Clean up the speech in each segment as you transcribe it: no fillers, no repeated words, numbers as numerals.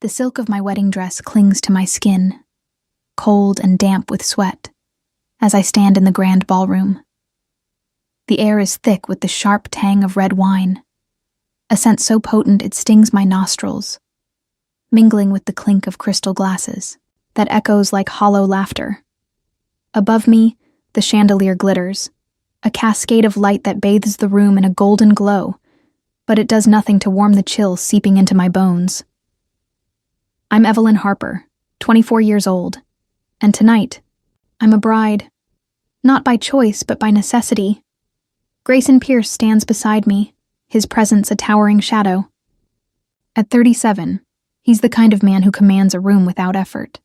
The silk of my wedding dress clings to my skin, cold and damp with sweat, as I stand in the grand ballroom. The air is thick with the sharp tang of red wine, a scent so potent it stings my nostrils, mingling with the clink of crystal glasses that echoes like hollow laughter. Above me, the chandelier glitters, a cascade of light that bathes the room in a golden glow, but it does nothing to warm the chill seeping into my bones. I'm Evelyn Harper, 24 years old, and tonight, I'm a bride. Not by choice, but by necessity. Grayson Pierce stands beside me, his presence a towering shadow. At 37, he's the kind of man who commands a room without effort.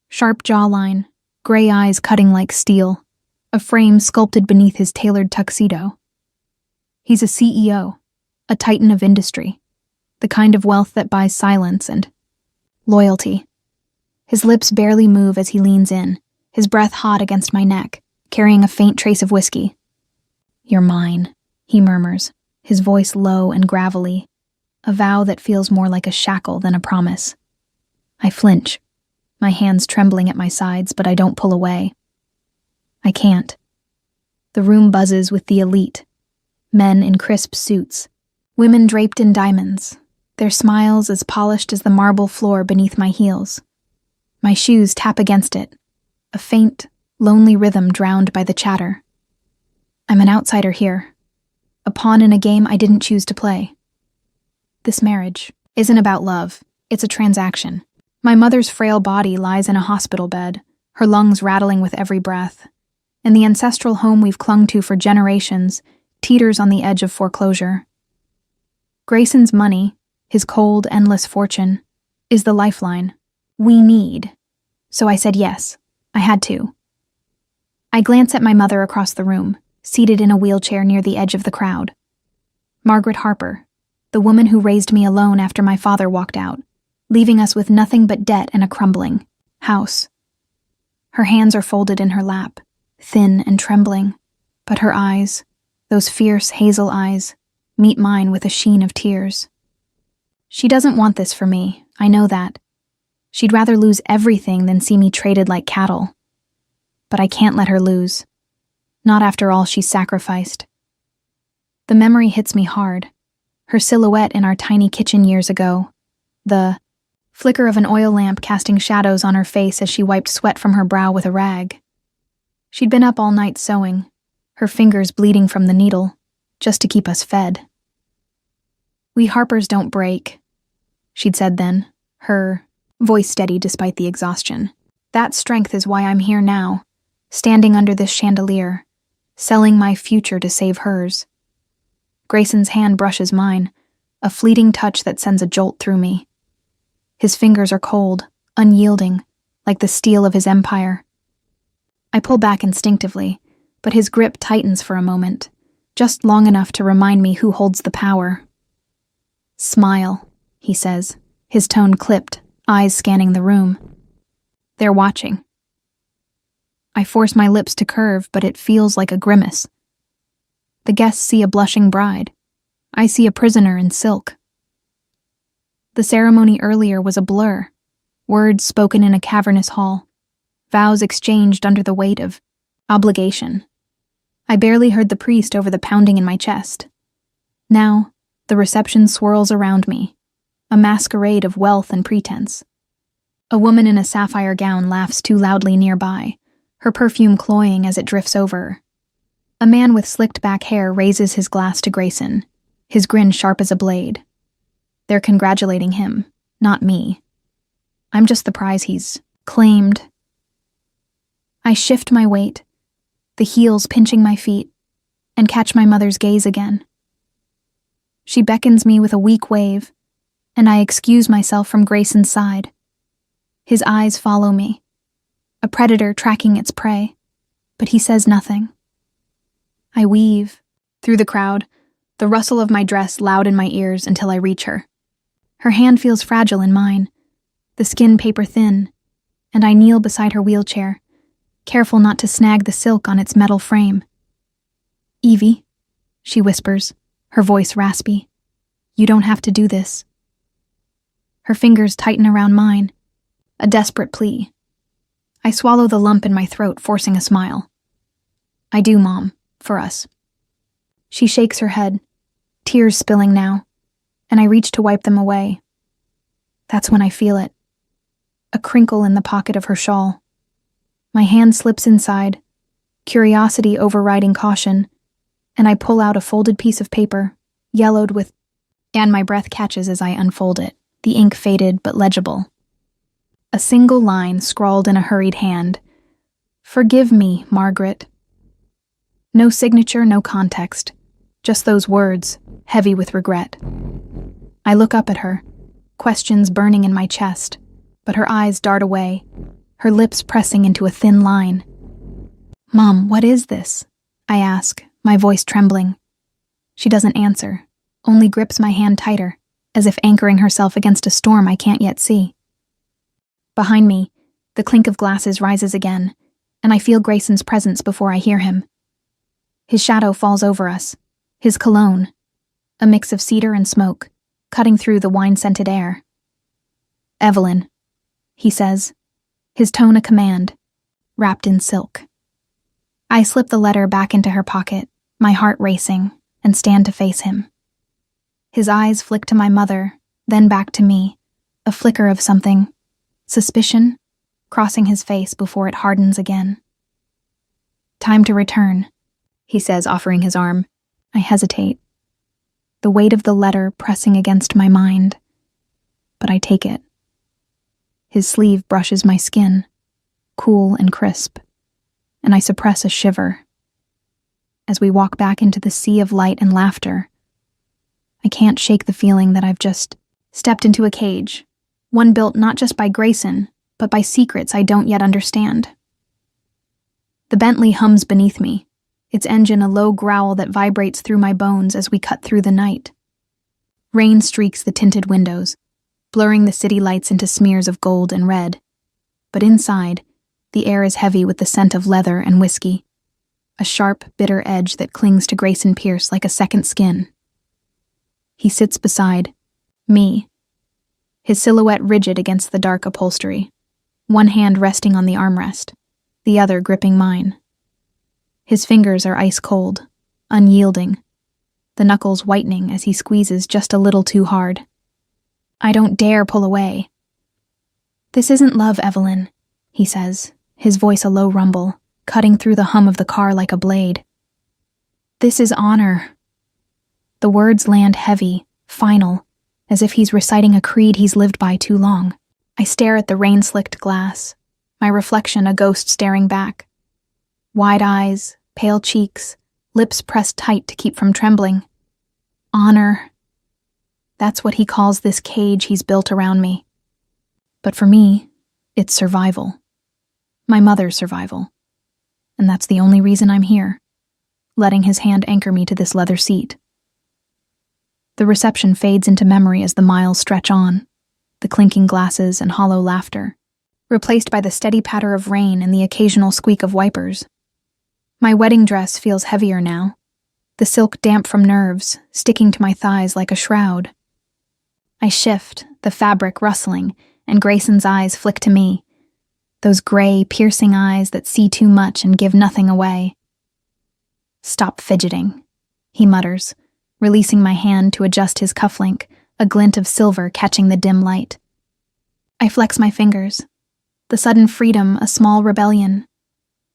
Sharp jawline, gray eyes cutting like steel, a frame sculpted beneath his tailored tuxedo. He's a CEO, a titan of industry, the kind of wealth that buys silence and loyalty. His lips barely move as he leans in, his breath hot against my neck, carrying a faint trace of whiskey. "You're mine," he murmurs, his voice low and gravelly, a vow that feels more like a shackle than a promise. I flinch, my hands trembling at my sides, but I don't pull away. I can't. The room buzzes with the elite, men in crisp suits, women draped in diamonds, their smiles as polished as the marble floor beneath my heels. My shoes tap against it, a faint, lonely rhythm drowned by the chatter. I'm an outsider here, a pawn in a game I didn't choose to play. This marriage isn't about love, it's a transaction. My mother's frail body lies in a hospital bed, her lungs rattling with every breath, and the ancestral home we've clung to for generations teeters on the edge of foreclosure. Grayson's money, his cold, endless fortune, is the lifeline we need. So I said yes. I had to. I glance at my mother across the room, seated in a wheelchair near the edge of the crowd. Margaret Harper, the woman who raised me alone after my father walked out, leaving us with nothing but debt and a crumbling house. Her hands are folded in her lap, thin and trembling, but her eyes, those fierce hazel eyes, meet mine with a sheen of tears. She doesn't want this for me, I know that. She'd rather lose everything than see me traded like cattle. But I can't let her lose. Not after all she's sacrificed. The memory hits me hard. Her silhouette in our tiny kitchen years ago. The flicker of an oil lamp casting shadows on her face as she wiped sweat from her brow with a rag. She'd been up all night sewing, her fingers bleeding from the needle, just to keep us fed. "We Harpers don't break," she'd said then, her voice steady despite the exhaustion. "That strength is why I'm here now, standing under this chandelier, selling my future to save hers." Grayson's hand brushes mine, a fleeting touch that sends a jolt through me. His fingers are cold, unyielding, like the steel of his empire. I pull back instinctively, but his grip tightens for a moment, just long enough to remind me who holds the power. "Smile," he says, his tone clipped, eyes scanning the room. "They're watching." I force my lips to curve, but it feels like a grimace. The guests see a blushing bride. I see a prisoner in silk. The ceremony earlier was a blur, words spoken in a cavernous hall, vows exchanged under the weight of obligation. I barely heard the priest over the pounding in my chest. Now, the reception swirls around me, a masquerade of wealth and pretense. A woman in a sapphire gown laughs too loudly nearby, her perfume cloying as it drifts over. A man with slicked back hair raises his glass to Grayson, his grin sharp as a blade. They're congratulating him, not me. I'm just the prize he's claimed. I shift my weight, the heels pinching my feet, and catch my mother's gaze again. She beckons me with a weak wave, and I excuse myself from Grayson's side. His eyes follow me, a predator tracking its prey, but he says nothing. I weave through the crowd, the rustle of my dress loud in my ears until I reach her. Her hand feels fragile in mine, the skin paper thin, and I kneel beside her wheelchair, careful not to snag the silk on its metal frame. "Evie," she whispers, her voice raspy, "you don't have to do this." Her fingers tighten around mine. A desperate plea. I swallow the lump in my throat, forcing a smile. I do, Mom, for us. She shakes her head, tears spilling now, and I reach to wipe them away. That's when I feel it. A crinkle in the pocket of her shawl. My hand slips inside, curiosity overriding caution, and I pull out a folded piece of paper, yellowed with, and my breath catches as I unfold it, the ink faded but legible. A single line scrawled in a hurried hand. Forgive me, Margaret. No signature, no context. Just those words, heavy with regret. I look up at her, questions burning in my chest, but her eyes dart away, her lips pressing into a thin line. Mom, what is this? I ask, my voice trembling. She doesn't answer, only grips my hand tighter, as if anchoring herself against a storm I can't yet see. Behind me, the clink of glasses rises again, and I feel Grayson's presence before I hear him. His shadow falls over us, his cologne, a mix of cedar and smoke, cutting through the wine-scented air. Evelyn, he says, his tone a command, wrapped in silk. I slip the letter back into her pocket, my heart racing, and stand to face him. His eyes flick to my mother, then back to me, a flicker of something, suspicion, crossing his face before it hardens again. Time to return, he says, offering his arm. I hesitate, the weight of the letter pressing against my mind, but I take it. His sleeve brushes my skin, cool and crisp, and I suppress a shiver. As we walk back into the sea of light and laughter, I can't shake the feeling that I've just stepped into a cage, one built not just by Grayson, but by secrets I don't yet understand. The Bentley hums beneath me, its engine a low growl that vibrates through my bones as we cut through the night. Rain streaks the tinted windows, blurring the city lights into smears of gold and red. But inside, the air is heavy with the scent of leather and whiskey, a sharp, bitter edge that clings to Grayson Pierce like a second skin. He sits beside me, his silhouette rigid against the dark upholstery, one hand resting on the armrest, the other gripping mine. His fingers are ice cold, unyielding, the knuckles whitening as he squeezes just a little too hard. I don't dare pull away. This isn't love, Evelyn, he says, his voice a low rumble, cutting through the hum of the car like a blade. This is honor. The words land heavy, final, as if he's reciting a creed he's lived by too long. I stare at the rain-slicked glass, my reflection a ghost staring back. Wide eyes, pale cheeks, lips pressed tight to keep from trembling. Honor. That's what he calls this cage he's built around me. But for me, it's survival. My mother's survival. And that's the only reason I'm here, letting his hand anchor me to this leather seat. The reception fades into memory as the miles stretch on, the clinking glasses and hollow laughter, replaced by the steady patter of rain and the occasional squeak of wipers. My wedding dress feels heavier now, the silk damp from nerves, sticking to my thighs like a shroud. I shift, the fabric rustling, and Grayson's eyes flick to me, those gray, piercing eyes that see too much and give nothing away. Stop fidgeting, he mutters, releasing my hand to adjust his cufflink, a glint of silver catching the dim light. I flex my fingers, the sudden freedom a small rebellion,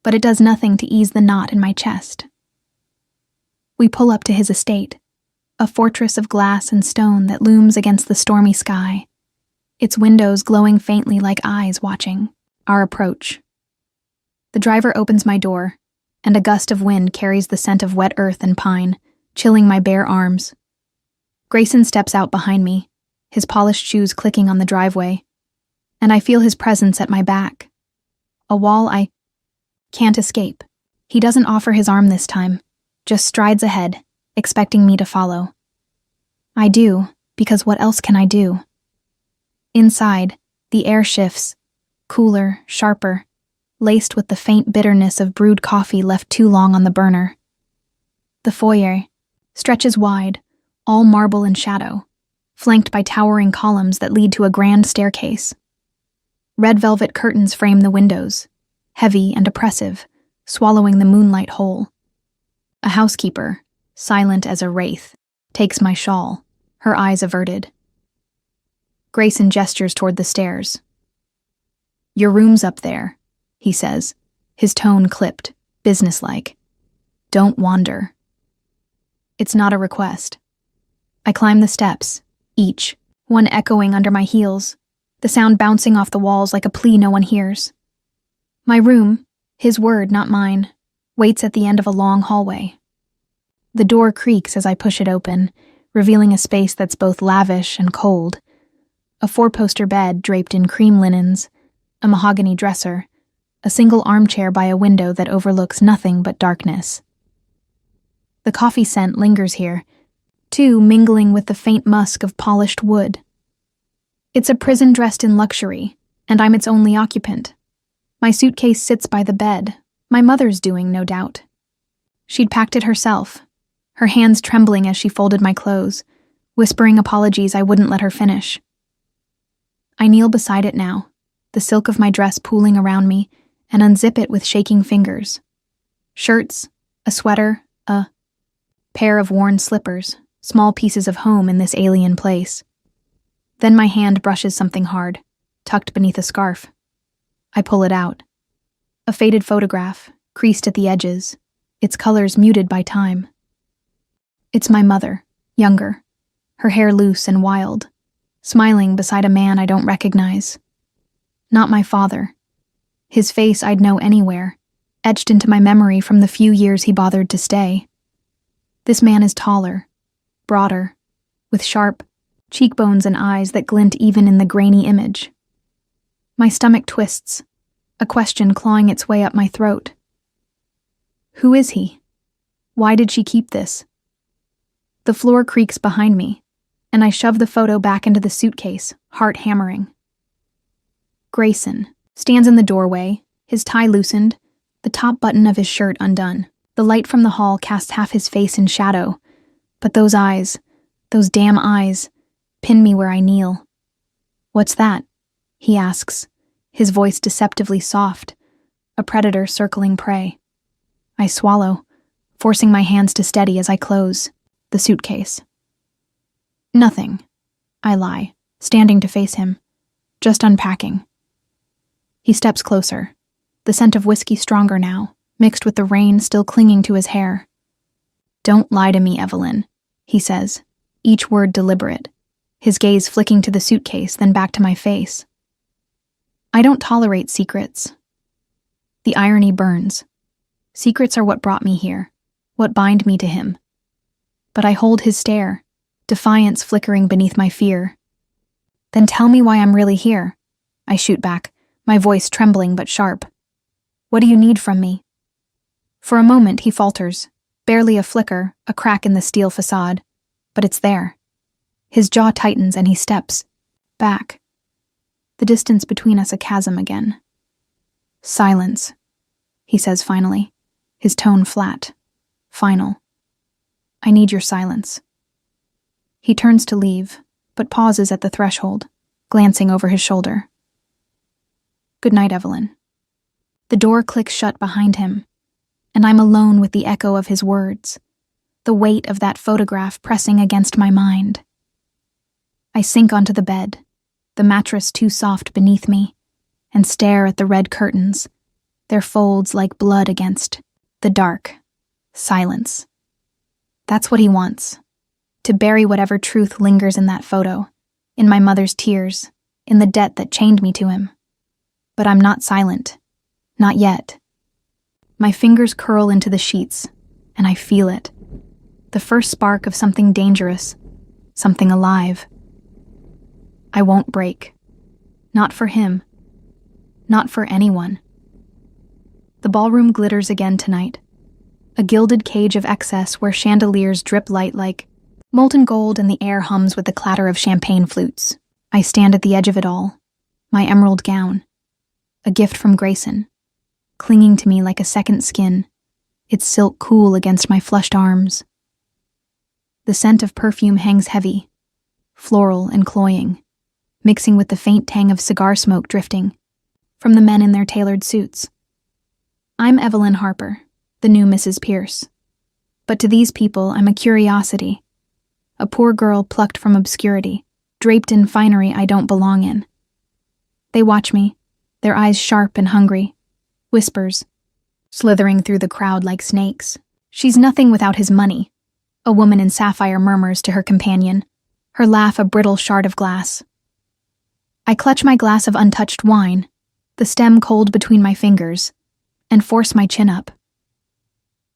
but it does nothing to ease the knot in my chest. We pull up to his estate, a fortress of glass and stone that looms against the stormy sky, its windows glowing faintly like eyes watching our approach. The driver opens my door, and a gust of wind carries the scent of wet earth and pine, chilling my bare arms. Grayson steps out behind me, his polished shoes clicking on the driveway, and I feel his presence at my back, a wall I can't escape. He doesn't offer his arm this time, just strides ahead, expecting me to follow. I do, because what else can I do? Inside, the air shifts, cooler, sharper, laced with the faint bitterness of brewed coffee left too long on the burner. The foyer stretches wide, all marble and shadow, flanked by towering columns that lead to a grand staircase. Red velvet curtains frame the windows, heavy and oppressive, swallowing the moonlight whole. A housekeeper, silent as a wraith, takes my shawl, her eyes averted. Grayson gestures toward the stairs. "Your room's up there," he says, his tone clipped, businesslike. "Don't wander." It's not a request. I climb the steps, each, one echoing under my heels, the sound bouncing off the walls like a plea no one hears. My room, his word, not mine, waits at the end of a long hallway. The door creaks as I push it open, revealing a space that's both lavish and cold. A four-poster bed draped in cream linens, a mahogany dresser, a single armchair by a window that overlooks nothing but darkness. The coffee scent lingers here, too, mingling with the faint musk of polished wood. It's a prison dressed in luxury, and I'm its only occupant. My suitcase sits by the bed, my mother's doing, no doubt. She'd packed it herself, her hands trembling as she folded my clothes, whispering apologies I wouldn't let her finish. I kneel beside it now, the silk of my dress pooling around me, and unzip it with shaking fingers. Shirts, a sweater, a pair of worn slippers, small pieces of home in this alien place. Then my hand brushes something hard, tucked beneath a scarf. I pull it out. A faded photograph, creased at the edges, its colors muted by time. It's my mother, younger, her hair loose and wild, smiling beside a man I don't recognize. Not my father. His face I'd know anywhere, etched into my memory from the few years he bothered to stay. This man is taller, broader, with sharp cheekbones and eyes that glint even in the grainy image. My stomach twists, a question clawing its way up my throat. Who is he? Why did she keep this? The floor creaks behind me, and I shove the photo back into the suitcase, heart hammering. Grayson stands in the doorway, his tie loosened, the top button of his shirt undone. The light from the hall casts half his face in shadow, but those eyes, those damn eyes, pin me where I kneel. "What's that?" he asks, his voice deceptively soft, a predator circling prey. I swallow, forcing my hands to steady as I close the suitcase. "Nothing," I lie, standing to face him, "just unpacking." He steps closer, the scent of whiskey stronger now, mixed with the rain still clinging to his hair. "Don't lie to me, Evelyn," he says, each word deliberate, his gaze flicking to the suitcase, then back to my face. I don't tolerate secrets. The irony burns. Secrets are what brought me here, what bind me to him. But I hold his stare, defiance flickering beneath my fear. "Then tell me why I'm really here," I shoot back, my voice trembling but sharp. "What do you need from me?" For a moment he falters, barely a flicker, a crack in the steel facade, but it's there. His jaw tightens and he steps back. The distance between us a chasm again. "Silence," he says finally, his tone flat, final. "I need your silence." He turns to leave, but pauses at the threshold, glancing over his shoulder. "Good night, Evelyn." The door clicks shut behind him, and I'm alone with the echo of his words, the weight of that photograph pressing against my mind. I sink onto the bed, the mattress too soft beneath me, and stare at the red curtains, their folds like blood against the dark silence. That's what he wants, to bury whatever truth lingers in that photo, in my mother's tears, in the debt that chained me to him. But I'm not silent, not yet. My fingers curl into the sheets, and I feel it. The first spark of something dangerous, something alive. I won't break. Not for him. Not for anyone. The ballroom glitters again tonight. A gilded cage of excess where chandeliers drip light like molten gold and the air hums with the clatter of champagne flutes. I stand at the edge of it all, my emerald gown, a gift from Grayson, clinging to me like a second skin, its silk cool against my flushed arms. The scent of perfume hangs heavy, floral and cloying, mixing with the faint tang of cigar smoke drifting from the men in their tailored suits. I'm Evelyn Harper, the new Mrs. Pierce. But to these people, I'm a curiosity, a poor girl plucked from obscurity, draped in finery I don't belong in. They watch me, their eyes sharp and hungry, whispers, slithering through the crowd like snakes. She's nothing without his money, a woman in sapphire murmurs to her companion, her laugh a brittle shard of glass. I clutch my glass of untouched wine, the stem cold between my fingers, and force my chin up.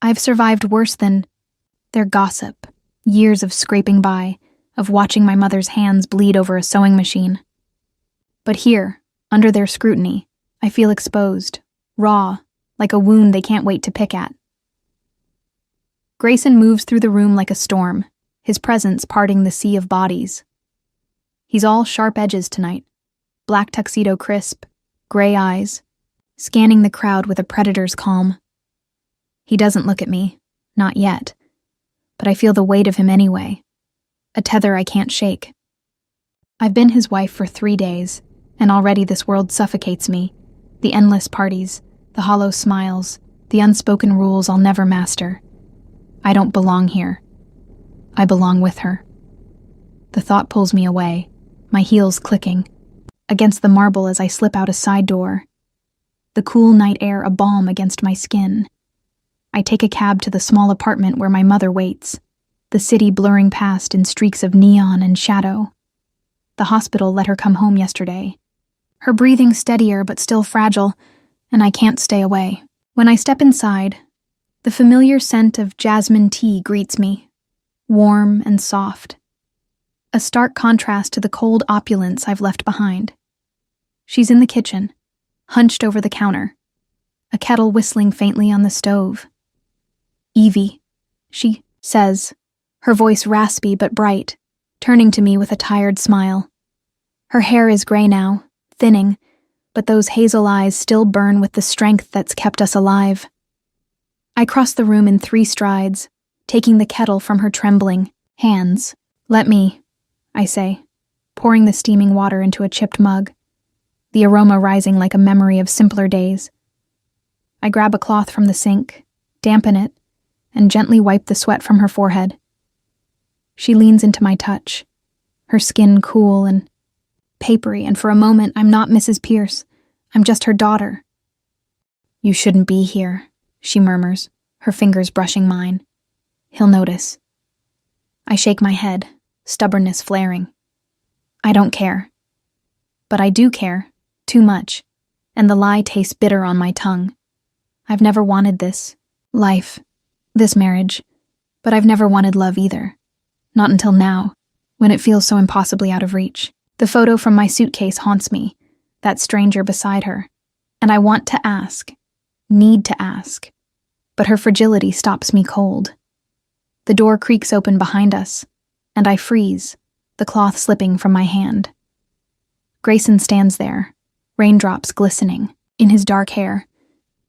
I've survived worse than their gossip, years of scraping by, of watching my mother's hands bleed over a sewing machine. But here, under their scrutiny, I feel exposed, raw, like a wound they can't wait to pick at. Grayson moves through the room like a storm, his presence parting the sea of bodies. He's all sharp edges tonight, black tuxedo crisp, gray eyes, scanning the crowd with a predator's calm. He doesn't look at me, not yet, but I feel the weight of him anyway, a tether I can't shake. I've been his wife for 3 days, and already this world suffocates me, the endless parties, the hollow smiles, the unspoken rules I'll never master. I don't belong here. I belong with her. The thought pulls me away, my heels clicking, against the marble as I slip out a side door. The cool night air a balm against my skin. I take a cab to the small apartment where my mother waits, the city blurring past in streaks of neon and shadow. The hospital let her come home yesterday. Her breathing steadier but still fragile, and I can't stay away. When I step inside, the familiar scent of jasmine tea greets me, warm and soft. A stark contrast to the cold opulence I've left behind. She's in the kitchen, hunched over the counter, a kettle whistling faintly on the stove. "Evie," she says, her voice raspy but bright, turning to me with a tired smile. Her hair is gray now, thinning, but those hazel eyes still burn with the strength that's kept us alive. I cross the room in 3 strides, taking the kettle from her trembling hands. "Let me," I say, pouring the steaming water into a chipped mug, the aroma rising like a memory of simpler days. I grab a cloth from the sink, dampen it, and gently wipe the sweat from her forehead. She leans into my touch, her skin cool and papery, and for a moment I'm not Mrs. Pierce, I'm just her daughter. "You shouldn't be here," she murmurs, her fingers brushing mine. "He'll notice." I shake my head, stubbornness flaring. I don't care. But I do care, too much, and the lie tastes bitter on my tongue. I've never wanted this life, this marriage, but I've never wanted love either. Not until now, when it feels so impossibly out of reach. The photo from my suitcase haunts me, that stranger beside her, and I want to ask, need to ask, but her fragility stops me cold. The door creaks open behind us, and I freeze, the cloth slipping from my hand. Grayson stands there, raindrops glistening, in his dark hair,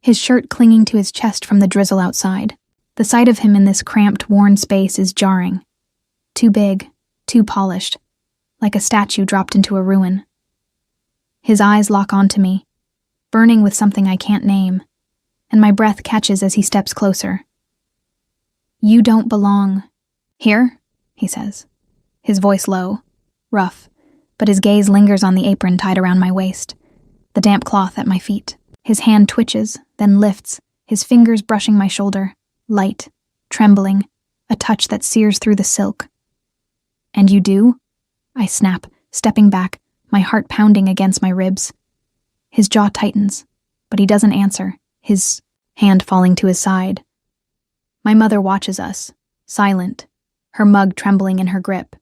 his shirt clinging to his chest from the drizzle outside. The sight of him in this cramped, worn space is jarring. Too big, too polished, like a statue dropped into a ruin. His eyes lock onto me, burning with something I can't name, and my breath catches as he steps closer. "You don't belong here," he says, his voice low, rough, but his gaze lingers on the apron tied around my waist, the damp cloth at my feet. His hand twitches, then lifts, his fingers brushing my shoulder, light, trembling, a touch that sears through the silk. "And you do?" I snap, stepping back, my heart pounding against my ribs. His jaw tightens, but he doesn't answer, his hand falling to his side. My mother watches us, silent, her mug trembling in her grip.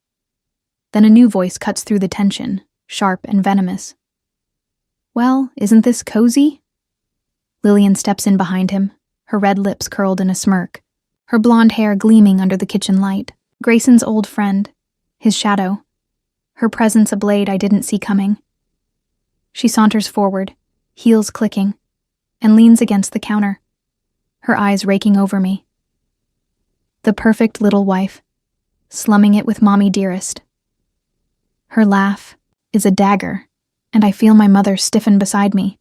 Then a new voice cuts through the tension, sharp and venomous. "Well, isn't this cozy?" Lillian steps in behind him, her red lips curled in a smirk, her blonde hair gleaming under the kitchen light. Grayson's old friend, his shadow, her presence a blade I didn't see coming. She saunters forward, heels clicking, and leans against the counter, her eyes raking over me. The perfect little wife, slumming it with mommy dearest. Her laugh is a dagger, and I feel my mother stiffen beside me.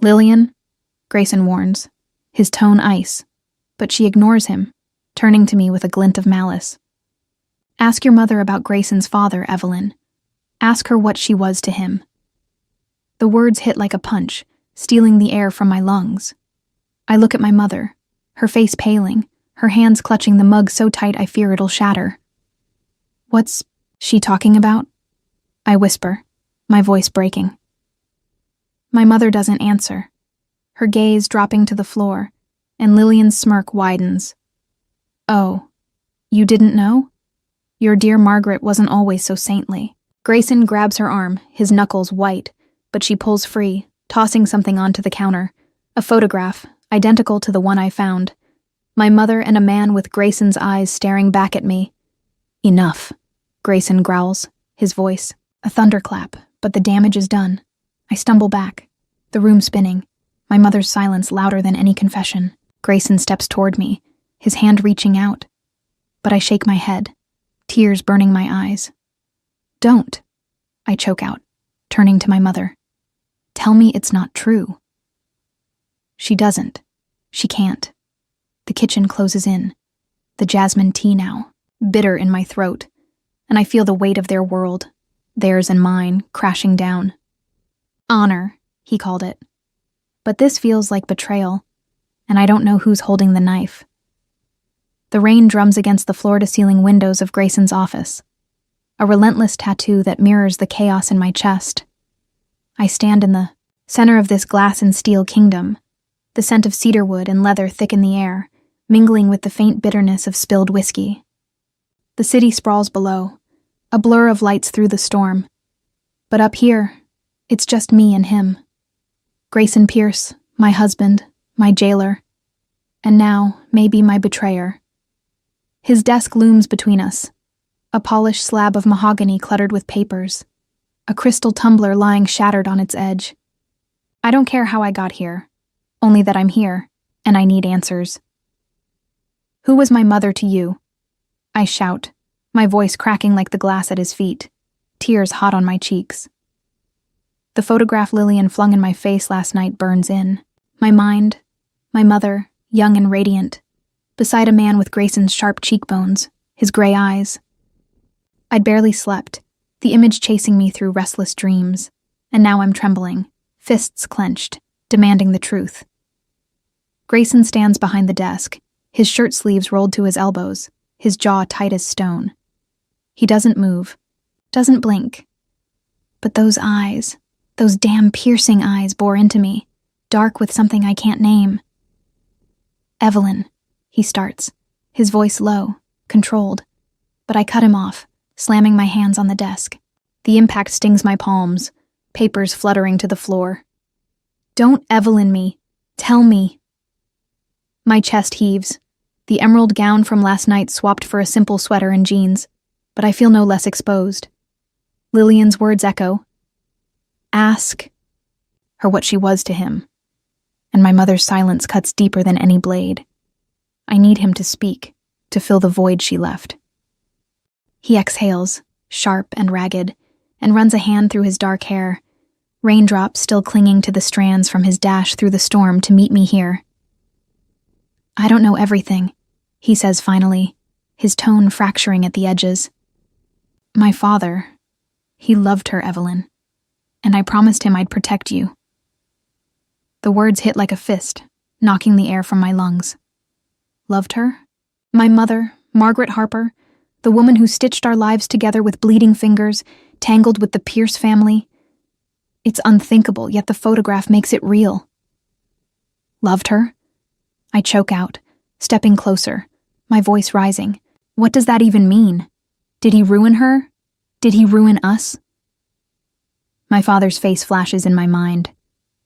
"Lillian," Grayson warns, his tone ice, but she ignores him, turning to me with a glint of malice. "Ask your mother about Grayson's father, Evelyn. Ask her what she was to him." The words hit like a punch, stealing the air from my lungs. I look at my mother, her face paling, her hands clutching the mug so tight I fear it'll shatter. "What's she talking about?" I whisper, my voice breaking. My mother doesn't answer, her gaze dropping to the floor, and Lillian's smirk widens. "Oh, you didn't know? Your dear Margaret wasn't always so saintly." Grayson grabs her arm, his knuckles white, but she pulls free, tossing something onto the counter. A photograph, identical to the one I found. My mother and a man with Grayson's eyes staring back at me. "Enough," Grayson growls, his voice a thunderclap, but the damage is done. I stumble back, the room spinning, my mother's silence louder than any confession. Grayson steps toward me, his hand reaching out, but I shake my head, tears burning my eyes. "Don't," I choke out, turning to my mother. "Tell me it's not true." She doesn't. She can't. The kitchen closes in, the jasmine tea now, bitter in my throat, and I feel the weight of their world, theirs and mine, crashing down. "Honor," he called it. But this feels like betrayal, and I don't know who's holding the knife. The rain drums against the floor-to-ceiling windows of Grayson's office, a relentless tattoo that mirrors the chaos in my chest. I stand in the center of this glass and steel kingdom, the scent of cedarwood and leather thick in the air, mingling with the faint bitterness of spilled whiskey. The city sprawls below, a blur of lights through the storm. But up here, it's just me and him. Grayson Pierce, my husband, my jailer, and now, maybe my betrayer. His desk looms between us, a polished slab of mahogany cluttered with papers, a crystal tumbler lying shattered on its edge. I don't care how I got here, only that I'm here, and I need answers. "Who was my mother to you?" I shout, my voice cracking like the glass at his feet, tears hot on my cheeks. The photograph Lillian flung in my face last night burns in. My mind, my mother, young and radiant, beside a man with Grayson's sharp cheekbones, his gray eyes. I'd barely slept, the image chasing me through restless dreams, and now I'm trembling, fists clenched, demanding the truth. Grayson stands behind the desk, his shirt sleeves rolled to his elbows, his jaw tight as stone. He doesn't move, doesn't blink. But those eyes, those damn piercing eyes bore into me, dark with something I can't name. "Evelyn," he starts, his voice low, controlled, but I cut him off, slamming my hands on the desk. The impact stings my palms, papers fluttering to the floor. "Don't Evelyn me. Tell me." My chest heaves, the emerald gown from last night swapped for a simple sweater and jeans, but I feel no less exposed. Lillian's words echo. "Ask her what she was to him," and my mother's silence cuts deeper than any blade. I need him to speak, to fill the void she left. He exhales, sharp and ragged, and runs a hand through his dark hair, raindrops still clinging to the strands from his dash through the storm to meet me here. "I don't know everything," he says finally, his tone fracturing at the edges. "My father, he loved her, Evelyn, and I promised him I'd protect you." The words hit like a fist, knocking the air from my lungs. Loved her? My mother, Margaret Harper, the woman who stitched our lives together with bleeding fingers, tangled with the Pierce family. It's unthinkable, yet the photograph makes it real. Loved her? I choke out, stepping closer, my voice rising. What does that even mean? Did he ruin her? Did he ruin us? My father's face flashes in my mind.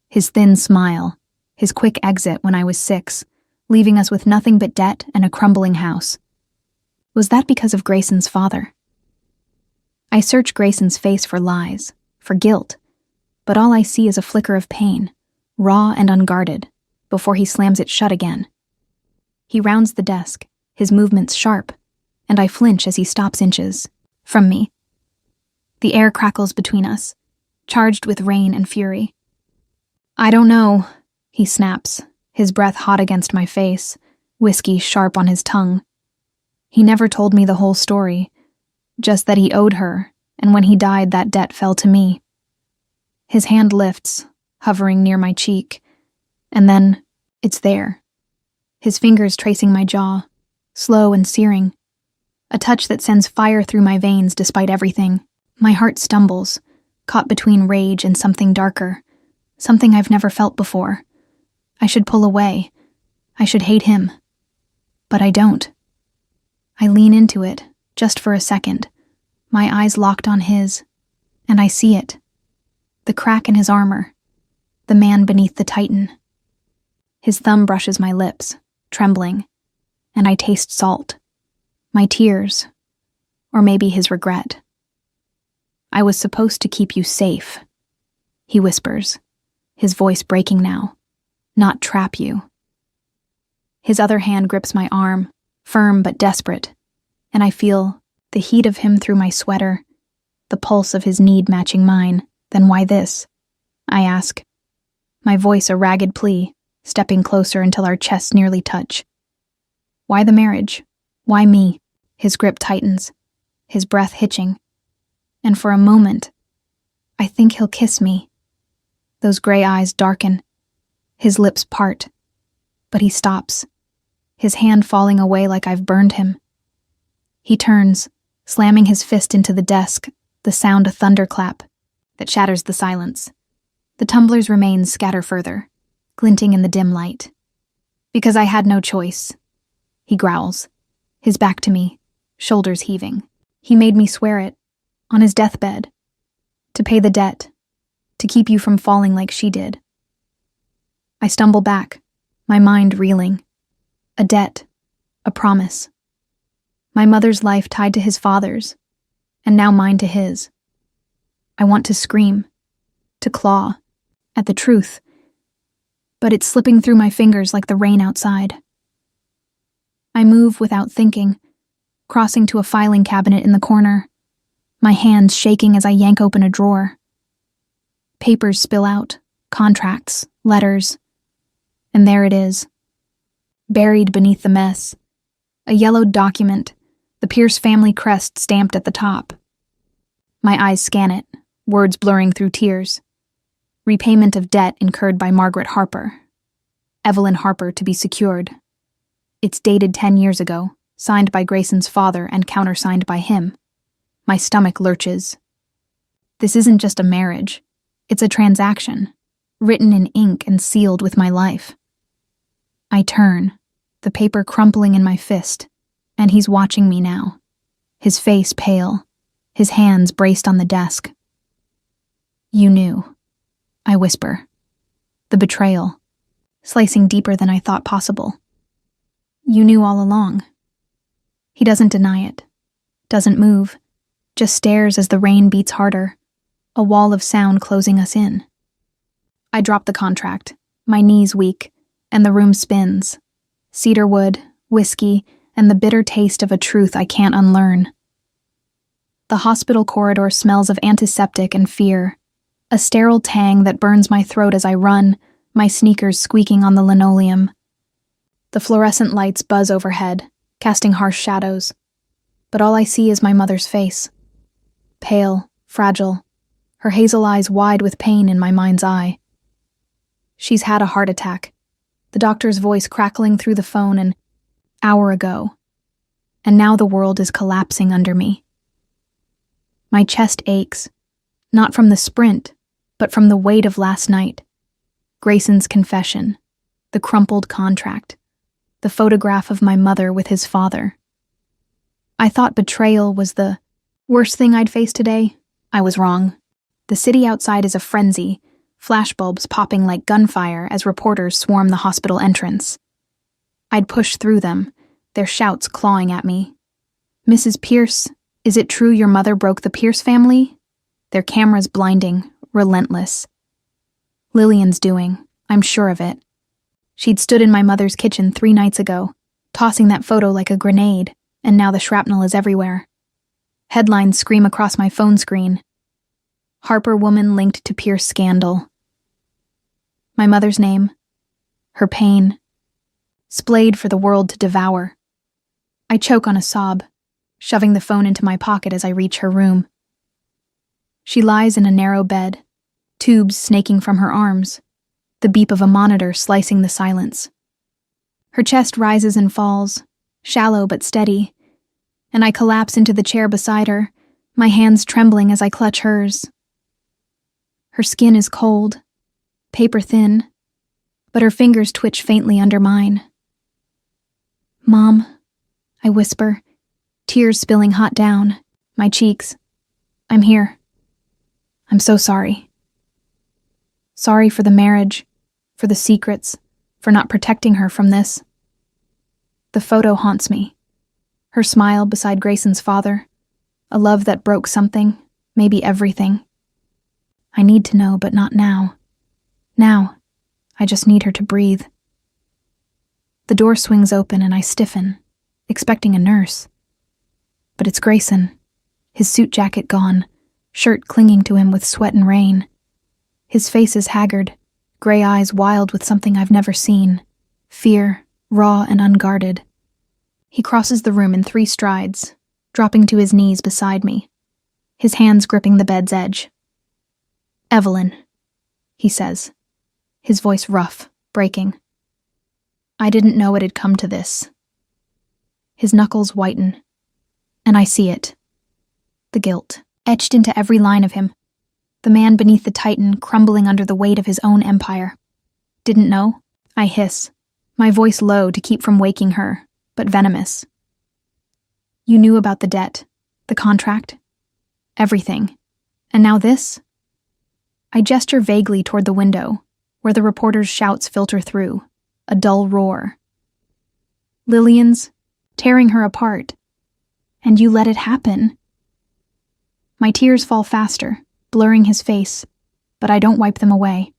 His thin smile, his quick exit when I was 6, leaving us with nothing but debt and a crumbling house. Was that because of Grayson's father? I search Grayson's face for lies, for guilt, but all I see is a flicker of pain, raw and unguarded, before he slams it shut again. He rounds the desk, his movements sharp, and I flinch as he stops inches from me. The air crackles between us, charged with rain and fury. "I don't know," he snaps, his breath hot against my face, whiskey sharp on his tongue. He never told me the whole story, just that he owed her, and when he died that debt fell to me. His hand lifts, hovering near my cheek, and then it's there. His fingers tracing my jaw, slow and searing. A touch that sends fire through my veins despite everything. My heart stumbles, caught between rage and something darker, something I've never felt before. I should pull away. I should hate him. But I don't. I lean into it, just for a second, my eyes locked on his, and I see it. The crack in his armor. The man beneath the titan. His thumb brushes my lips, trembling, and I taste salt. My tears. Or maybe his regret. "I was supposed to keep you safe," he whispers, his voice breaking now, "not trap you." His other hand grips my arm, firm but desperate, and I feel the heat of him through my sweater, the pulse of his need matching mine. "Then why this?" I ask, my voice a ragged plea, stepping closer until our chests nearly touch. "Why the marriage? Why me?" His grip tightens, his breath hitching, and for a moment, I think he'll kiss me. Those gray eyes darken, his lips part, but he stops, his hand falling away like I've burned him. He turns, slamming his fist into the desk, the sound a thunderclap that shatters the silence. The tumblers' remains scatter further, glinting in the dim light. "Because I had no choice," he growls, his back to me, shoulders heaving. "He made me swear it, on his deathbed, to pay the debt, to keep you from falling like she did." I stumble back, my mind reeling. A debt, a promise. My mother's life tied to his father's, and now mine to his. I want to scream, to claw, at the truth, but it's slipping through my fingers like the rain outside. I move without thinking, crossing to a filing cabinet in the corner, my hands shaking as I yank open a drawer. Papers spill out, contracts, letters, and there it is, buried beneath the mess. A yellowed document, the Pierce family crest stamped at the top. My eyes scan it, words blurring through tears. Repayment of debt incurred by Margaret Harper. Evelyn Harper to be secured. It's dated 10 years ago, signed by Grayson's father and countersigned by him. My stomach lurches. This isn't just a marriage. It's a transaction, written in ink and sealed with my life. I turn, the paper crumpling in my fist, and he's watching me now, his face pale, his hands braced on the desk. "You knew," I whisper. The betrayal, slicing deeper than I thought possible. "You knew all along." He doesn't deny it, doesn't move, just stares as the rain beats harder, a wall of sound closing us in. I drop the contract, my knees weak, and the room spins. Cedar wood, whiskey, and the bitter taste of a truth I can't unlearn. The hospital corridor smells of antiseptic and fear, a sterile tang that burns my throat as I run, my sneakers squeaking on the linoleum. The fluorescent lights buzz overhead, casting harsh shadows, but all I see is my mother's face. Pale, fragile, her hazel eyes wide with pain in my mind's eye. She's had a heart attack, the doctor's voice crackling through the phone an hour ago, and now the world is collapsing under me. My chest aches, not from the sprint, but from the weight of last night. Grayson's confession, the crumpled contract, the photograph of my mother with his father. I thought betrayal was the worst thing I'd face today. I was wrong. The city outside is a frenzy, flashbulbs popping like gunfire as reporters swarm the hospital entrance. I'd push through them, their shouts clawing at me. "Mrs. Pierce, is it true your mother broke the Pierce family?" Their cameras blinding, relentless. Lillian's doing, I'm sure of it. She'd stood in my mother's kitchen 3 nights ago, tossing that photo like a grenade, and now the shrapnel is everywhere. Headlines scream across my phone screen, Harper woman linked to Pierce scandal. My mother's name, her pain, splayed for the world to devour. I choke on a sob, shoving the phone into my pocket as I reach her room. She lies in a narrow bed, tubes snaking from her arms, the beep of a monitor slicing the silence. Her chest rises and falls, shallow but steady, and I collapse into the chair beside her, my hands trembling as I clutch hers. Her skin is cold, paper thin, but her fingers twitch faintly under mine. "Mom," I whisper, tears spilling hot down my cheeks. "I'm here. I'm so sorry. Sorry for the marriage, for the secrets, for not protecting her from this." The photo haunts me. Her smile beside Grayson's father, a love that broke something, maybe everything. I need to know, but not now. Now, I just need her to breathe. The door swings open and I stiffen, expecting a nurse. But it's Grayson, his suit jacket gone, shirt clinging to him with sweat and rain. His face is haggard, gray eyes wild with something I've never seen, fear, raw and unguarded. He crosses the room in 3 strides, dropping to his knees beside me, his hands gripping the bed's edge. "Evelyn," he says, his voice rough, breaking. "I didn't know it had come to this." His knuckles whiten, and I see it. The guilt, etched into every line of him. The man beneath the Titan crumbling under the weight of his own empire. "Didn't know?" I hiss, my voice low to keep from waking her, but venomous. "You knew about the debt, the contract, everything. And now this?" I gesture vaguely toward the window, where the reporter's shouts filter through, a dull roar. "Lillian's tearing her apart. And you let it happen." My tears fall faster, blurring his face, but I don't wipe them away.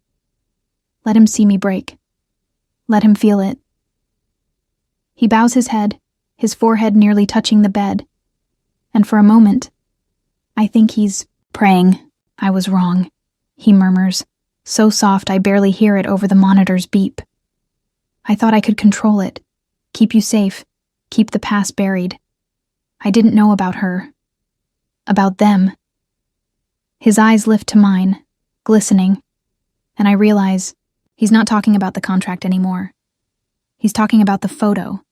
Let him see me break. Let him feel it. He bows his head, his forehead nearly touching the bed, and for a moment, I think he's praying. "I was wrong," he murmurs, so soft I barely hear it over the monitor's beep. "I thought I could control it, keep you safe, keep the past buried. I didn't know about her. About them." His eyes lift to mine, glistening, and I realize he's not talking about the contract anymore. He's talking about the photo,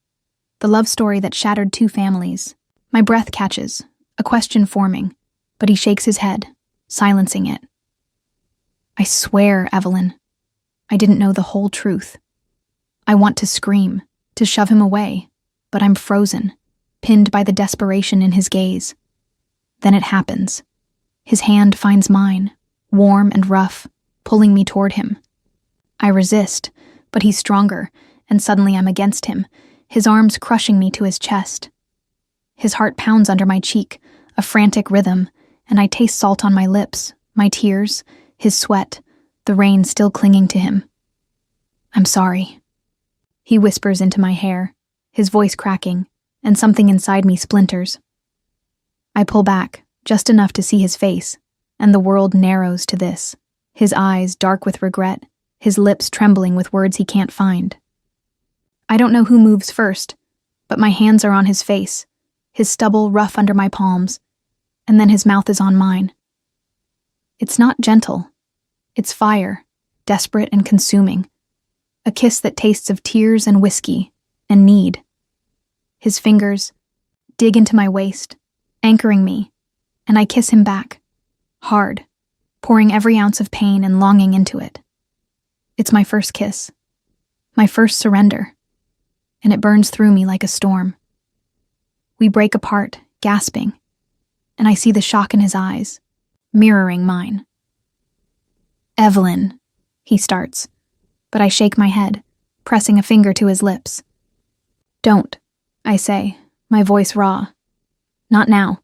the love story that shattered 2 families. My breath catches, a question forming, but he shakes his head, silencing it. "I swear, Evelyn, I didn't know the whole truth." I want to scream, to shove him away, but I'm frozen, pinned by the desperation in his gaze. Then it happens. His hand finds mine, warm and rough, pulling me toward him. I resist, but he's stronger, and suddenly I'm against him, his arms crushing me to his chest. His heart pounds under my cheek, a frantic rhythm, and I taste salt on my lips, my tears, his sweat, the rain still clinging to him. "I'm sorry," he whispers into my hair, his voice cracking, and something inside me splinters. I pull back, just enough to see his face, and the world narrows to this, his eyes dark with regret, his lips trembling with words he can't find. I don't know who moves first, but my hands are on his face, his stubble rough under my palms, and then his mouth is on mine. It's not gentle. It's fire, desperate and consuming. A kiss that tastes of tears and whiskey, and need. His fingers dig into my waist, anchoring me, and I kiss him back, hard, pouring every ounce of pain and longing into it. It's my first kiss, my first surrender, and it burns through me like a storm. We break apart, gasping, and I see the shock in his eyes, mirroring mine. "Evelyn," he starts, but I shake my head, pressing a finger to his lips. "Don't," I say, my voice raw. "Not now."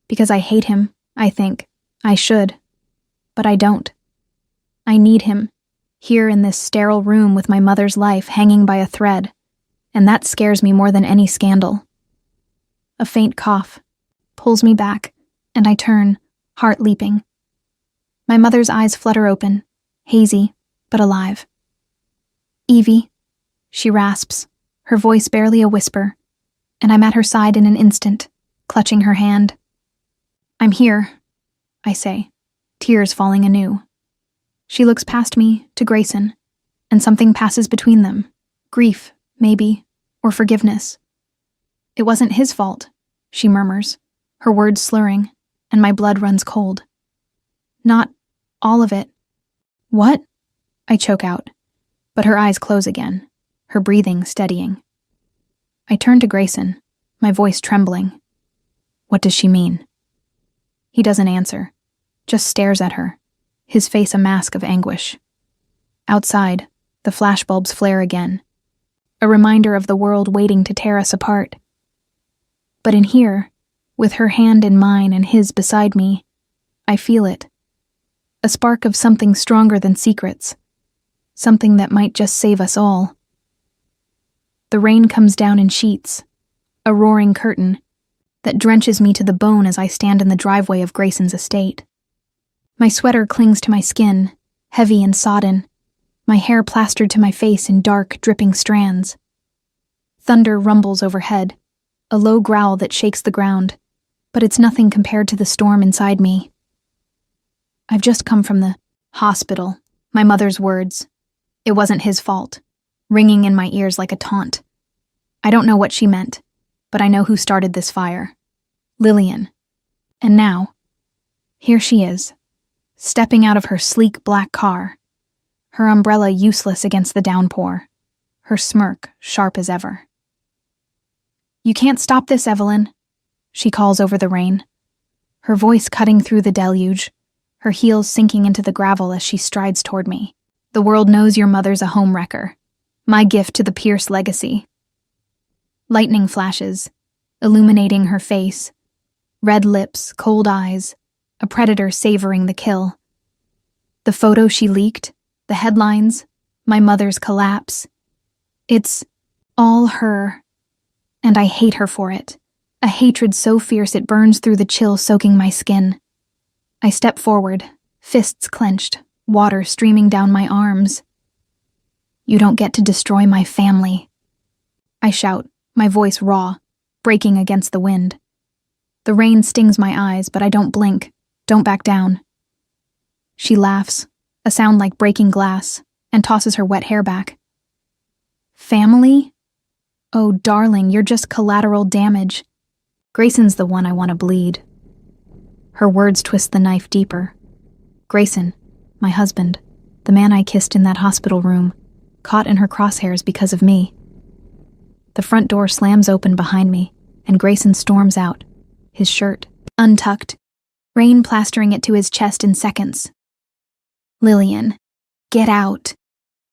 Because I hate him, I think. I should. But I don't. I need him, here in this sterile room with my mother's life hanging by a thread, and that scares me more than any scandal. A faint cough pulls me back, and I turn, heart leaping, My mother's eyes flutter open, hazy, but alive. "Evie," she rasps, her voice barely a whisper, and I'm at her side in an instant, clutching her hand. "I'm here," I say, tears falling anew. She looks past me to Grayson, and something passes between them. Grief, maybe, or forgiveness. "It wasn't his fault," she murmurs, her words slurring, and my blood runs cold. "Not all of it." "What?" I choke out, but her eyes close again, her breathing steadying. I turn to Grayson, my voice trembling. "What does she mean?" He doesn't answer, just stares at her, his face a mask of anguish. Outside, the flashbulbs flare again, a reminder of the world waiting to tear us apart. But in here, with her hand in mine and his beside me, I feel it. A spark of something stronger than secrets, something that might just save us all. The rain comes down in sheets, a roaring curtain that drenches me to the bone as I stand in the driveway of Grayson's estate. My sweater clings to my skin, heavy and sodden, my hair plastered to my face in dark, dripping strands. Thunder rumbles overhead, a low growl that shakes the ground, but it's nothing compared to the storm inside me. I've just come from the hospital, my mother's words. It wasn't his fault, ringing in my ears like a taunt. I don't know what she meant, but I know who started this fire. Lillian. And now, here she is, stepping out of her sleek black car, her umbrella useless against the downpour, her smirk sharp as ever. "You can't stop this, Evelyn," she calls over the rain, her voice cutting through the deluge, her heels sinking into the gravel as she strides toward me. "The world knows your mother's a homewrecker, my gift to the Pierce legacy." Lightning flashes, illuminating her face, red lips, cold eyes, a predator savoring the kill. The photo she leaked, the headlines, my mother's collapse. It's all her, and I hate her for it, a hatred so fierce it burns through the chill soaking my skin. I step forward, fists clenched, water streaming down my arms. "You don't get to destroy my family," I shout, my voice raw, breaking against the wind. The rain stings my eyes, but I don't blink, don't back down. She laughs, a sound like breaking glass, and tosses her wet hair back. "Family? Oh, darling, you're just collateral damage. Grayson's the one I want to bleed." Her words twist the knife deeper. Grayson, my husband, the man I kissed in that hospital room, caught in her crosshairs because of me. The front door slams open behind me, and Grayson storms out, his shirt untucked, rain plastering it to his chest in seconds. "Lillian, get out,"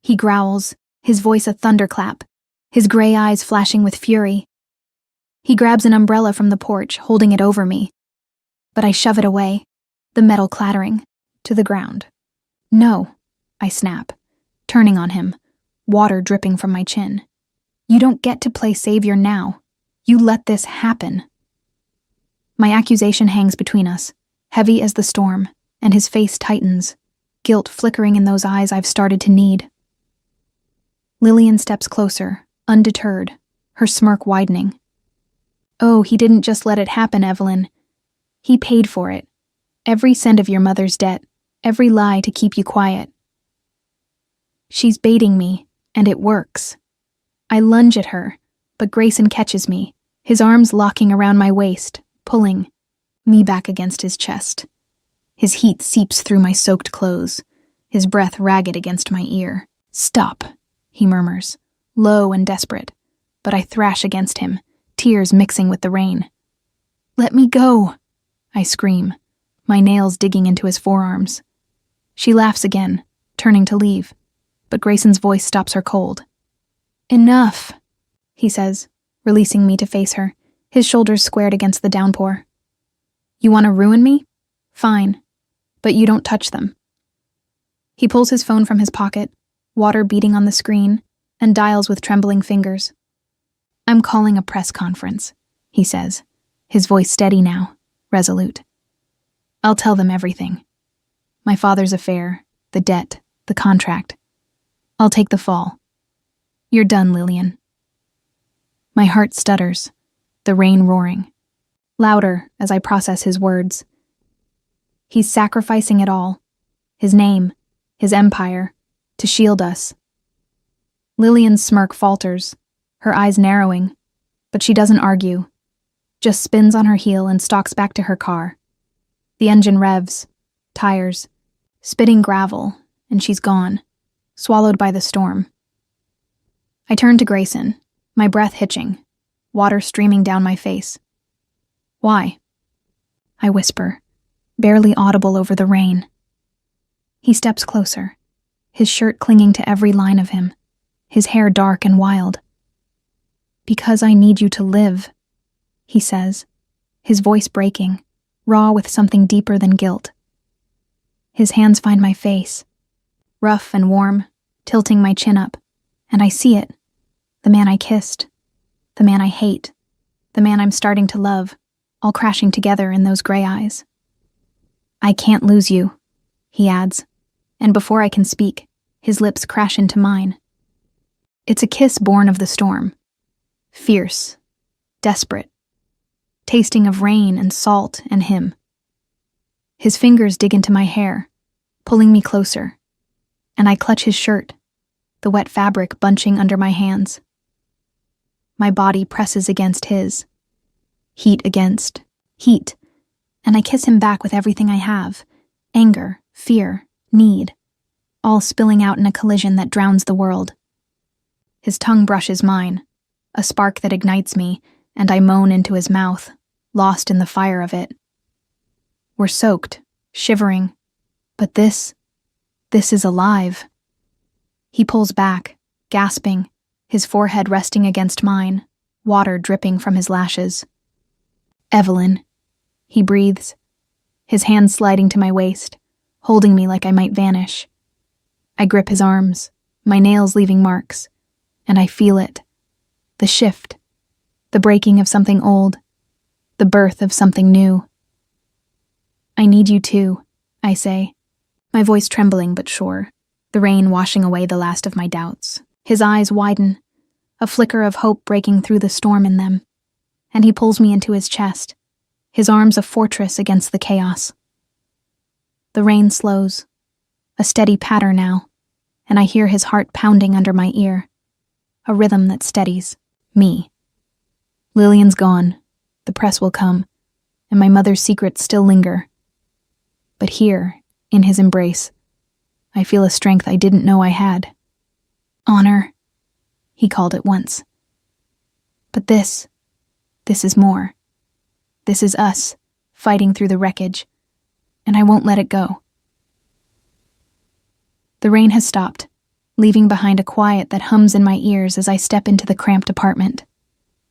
he growls, his voice a thunderclap, his gray eyes flashing with fury. He grabs an umbrella from the porch, holding it over me, but I shove it away, the metal clattering, to the ground. "No," I snap, turning on him, water dripping from my chin. "You don't get to play savior now. You let this happen." My accusation hangs between us, heavy as the storm, and his face tightens, guilt flickering in those eyes I've started to need. Lillian steps closer, undeterred, her smirk widening. "Oh, he didn't just let it happen, Evelyn. He paid for it. Every cent of your mother's debt, every lie to keep you quiet." She's baiting me, and it works. I lunge at her, but Grayson catches me, his arms locking around my waist, pulling me back against his chest. His heat seeps through my soaked clothes, his breath ragged against my ear. "Stop," he murmurs, low and desperate, but I thrash against him, tears mixing with the rain. "Let me go," I scream, my nails digging into his forearms. She laughs again, turning to leave, but Grayson's voice stops her cold. "Enough," he says, releasing me to face her, his shoulders squared against the downpour. "You want to ruin me? Fine, but you don't touch them." He pulls his phone from his pocket, water beating on the screen, and dials with trembling fingers. "I'm calling a press conference," he says, his voice steady now, resolute. "I'll tell them everything. My father's affair, the debt, the contract. I'll take the fall. You're done, Lillian. My heart stutters, the rain roaring, louder as I process his words. He's sacrificing it all, his name, his empire, to shield us. Lillian's smirk falters, her eyes narrowing, but she doesn't argue, just spins on her heel and stalks back to her car. The engine revs, tires, spitting gravel, and she's gone, swallowed by the storm. I turn to Grayson, my breath hitching, water streaming down my face. Why? I whisper, barely audible over the rain. He steps closer, his shirt clinging to every line of him, his hair dark and wild. Because I need you to live, he says, his voice breaking, raw with something deeper than guilt. His hands find my face, rough and warm, tilting my chin up, and I see it. The man I kissed, the man I hate, the man I'm starting to love, all crashing together in those gray eyes. I can't lose you, he adds, and before I can speak, his lips crash into mine. It's a kiss born of the storm, fierce, desperate, tasting of rain and salt and him. His fingers dig into my hair, pulling me closer, and I clutch his shirt, the wet fabric bunching under my hands. My body presses against his, heat against heat, and I kiss him back with everything I have, anger, fear, need, all spilling out in a collision that drowns the world. His tongue brushes mine, a spark that ignites me, and I moan into his mouth, lost in the fire of it. We're soaked, shivering, but this is alive. He pulls back, gasping, his forehead resting against mine, water dripping from his lashes. Evelyn, he breathes, his hand sliding to my waist, holding me like I might vanish. I grip his arms, my nails leaving marks, and I feel it. The shift, the breaking of something old, the birth of something new. I need you too, I say, my voice trembling but sure, the rain washing away the last of my doubts. His eyes widen, a flicker of hope breaking through the storm in them, and he pulls me into his chest, his arms a fortress against the chaos. The rain slows, a steady patter now, and I hear his heart pounding under my ear, a rhythm that steadies me. Lillian's gone, the press will come, and my mother's secrets still linger. But here, in his embrace, I feel a strength I didn't know I had. Honor, he called it once. But this is more. This is us, fighting through the wreckage, and I won't let it go. The rain has stopped, leaving behind a quiet that hums in my ears as I step into the cramped apartment,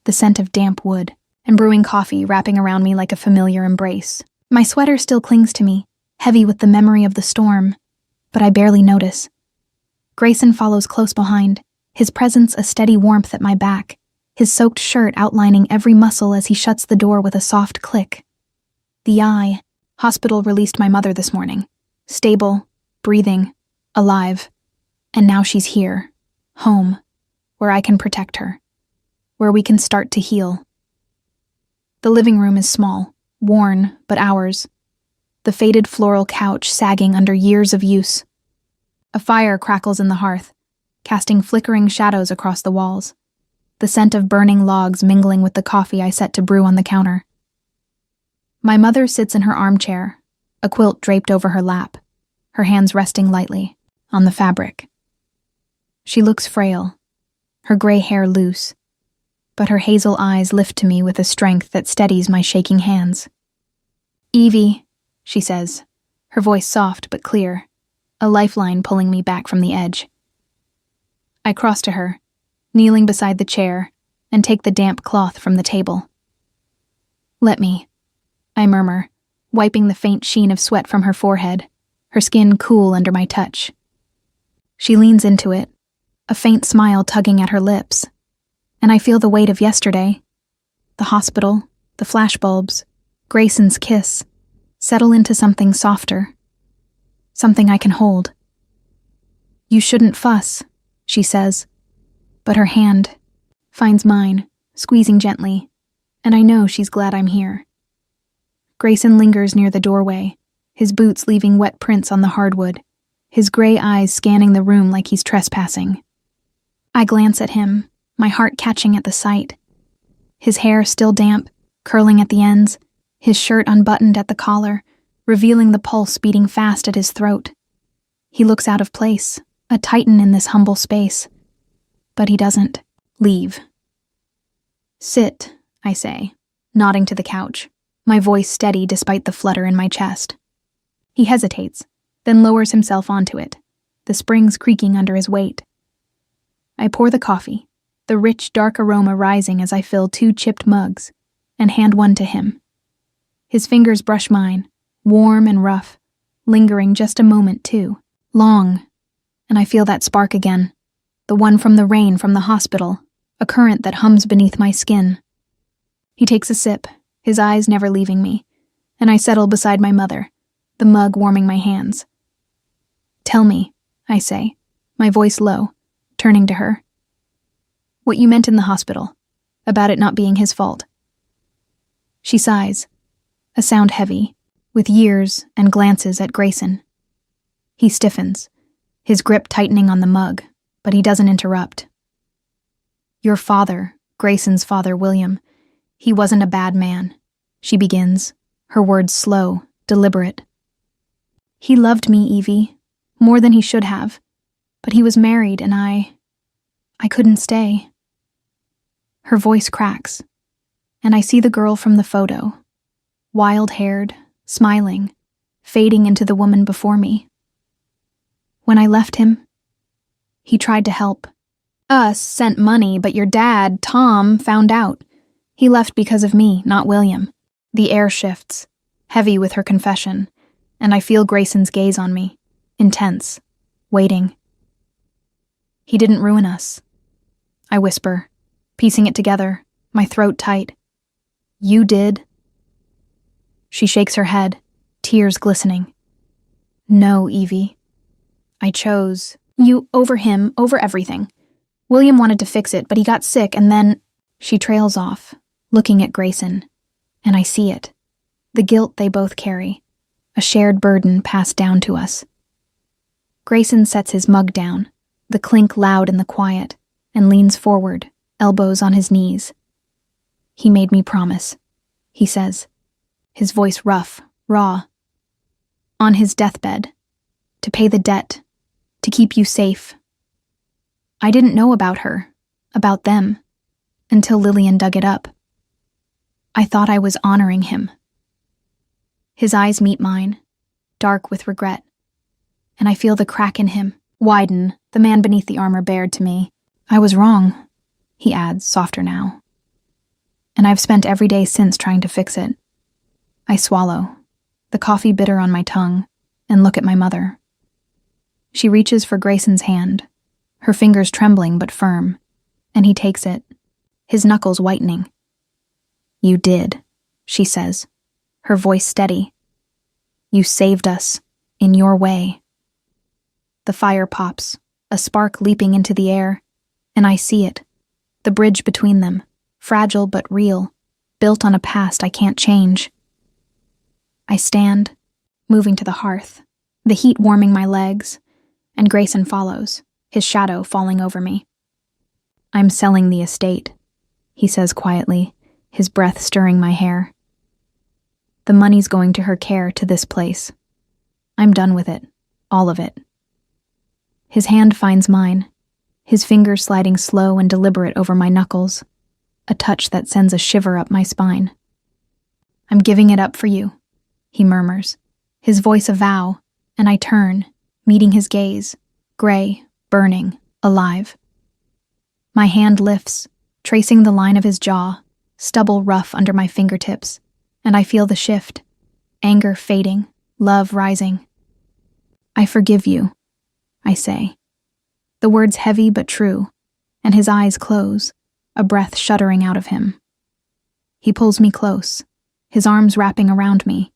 the scent of damp wood, and brewing coffee wrapping around me like a familiar embrace. My sweater still clings to me, heavy with the memory of the storm, but I barely notice. Grayson follows close behind, his presence a steady warmth at my back, his soaked shirt outlining every muscle as he shuts the door with a soft click. Hospital released my mother this morning, stable, breathing, alive, and now she's here, home, where I can protect her, where we can start to heal. The living room is small, worn, but ours, the faded floral couch sagging under years of use. A fire crackles in the hearth, casting flickering shadows across the walls, the scent of burning logs mingling with the coffee I set to brew on the counter. My mother sits in her armchair, a quilt draped over her lap, her hands resting lightly on the fabric. She looks frail, her gray hair loose, but her hazel eyes lift to me with a strength that steadies my shaking hands. "Evie," she says, her voice soft but clear, a lifeline pulling me back from the edge. I cross to her, kneeling beside the chair, and take the damp cloth from the table. "Let me," I murmur, wiping the faint sheen of sweat from her forehead, her skin cool under my touch. She leans into it, a faint smile tugging at her lips, and I feel the weight of yesterday, the hospital, the flashbulbs, Grayson's kiss, settle into something softer. something I can hold. You shouldn't fuss, she says, but her hand finds mine, squeezing gently, and I know she's glad I'm here. Grayson lingers near the doorway, his boots leaving wet prints on the hardwood, his gray eyes scanning the room like he's trespassing. I glance at him, my heart catching at the sight. His hair still damp, curling at the ends, his shirt unbuttoned at the collar, revealing the pulse beating fast at his throat. He looks out of place, a titan in this humble space. But he doesn't leave. Sit, I say, nodding to the couch, my voice steady despite the flutter in my chest. He hesitates, then lowers himself onto it, the springs creaking under his weight. I pour the coffee, the rich, dark aroma rising as I fill 2 chipped mugs, and hand one to him. His fingers brush mine, warm and rough, lingering just a moment too, long, and I feel that spark again, the one from the rain from the hospital, a current that hums beneath my skin. He takes a sip, his eyes never leaving me, and I settle beside my mother, the mug warming my hands. Tell me, I say, my voice low, turning to her. What you meant in the hospital, about it not being his fault. She sighs, a sound heavy, with years and glances at Grayson. He stiffens, his grip tightening on the mug, but he doesn't interrupt. Your father, Grayson's father, William, he wasn't a bad man, she begins, her words slow, deliberate. He loved me, Evie, more than he should have, but he was married and I couldn't stay. Her voice cracks, and I see the girl from the photo, wild-haired, smiling, fading into the woman before me. When I left him, he tried to help. Us sent money, but your dad, Tom, found out. He left because of me, not William. The air shifts, heavy with her confession, and I feel Grayson's gaze on me, intense, waiting. He didn't ruin us, I whisper, piecing it together, my throat tight. You did. She shakes her head, tears glistening. No, Evie. I chose you over him, over everything. William wanted to fix it, but he got sick, and then... She trails off, looking at Grayson, and I see it. The guilt they both carry, a shared burden passed down to us. Grayson sets his mug down, the clink loud in the quiet, and leans forward, elbows on his knees. He made me promise, he says, his voice rough, raw. On his deathbed, to pay the debt, to keep you safe. I didn't know about her, about them, until Lillian dug it up. I thought I was honoring him. His eyes meet mine, dark with regret, and I feel the crack in him widen, the man beneath the armor bared to me. I was wrong, he adds, softer now. And I've spent every day since trying to fix it. I swallow, the coffee bitter on my tongue, and look at my mother. She reaches for Grayson's hand, her fingers trembling but firm, and he takes it, his knuckles whitening. You did, she says, her voice steady. You saved us, in your way. The fire pops, a spark leaping into the air, and I see it, the bridge between them, fragile but real, built on a past I can't change. I stand, moving to the hearth, the heat warming my legs, and Grayson follows, his shadow falling over me. I'm selling the estate, he says quietly, his breath stirring my hair. The money's going to her care, to this place. I'm done with it, all of it. His hand finds mine, his fingers sliding slow and deliberate over my knuckles, a touch that sends a shiver up my spine. I'm giving it up for you, he murmurs, his voice a vow, and I turn, meeting his gaze, gray, burning, alive. My hand lifts, tracing the line of his jaw, stubble rough under my fingertips, and I feel the shift, anger fading, love rising. I forgive you, I say. The words heavy but true, and his eyes close, a breath shuddering out of him. He pulls me close, his arms wrapping around me,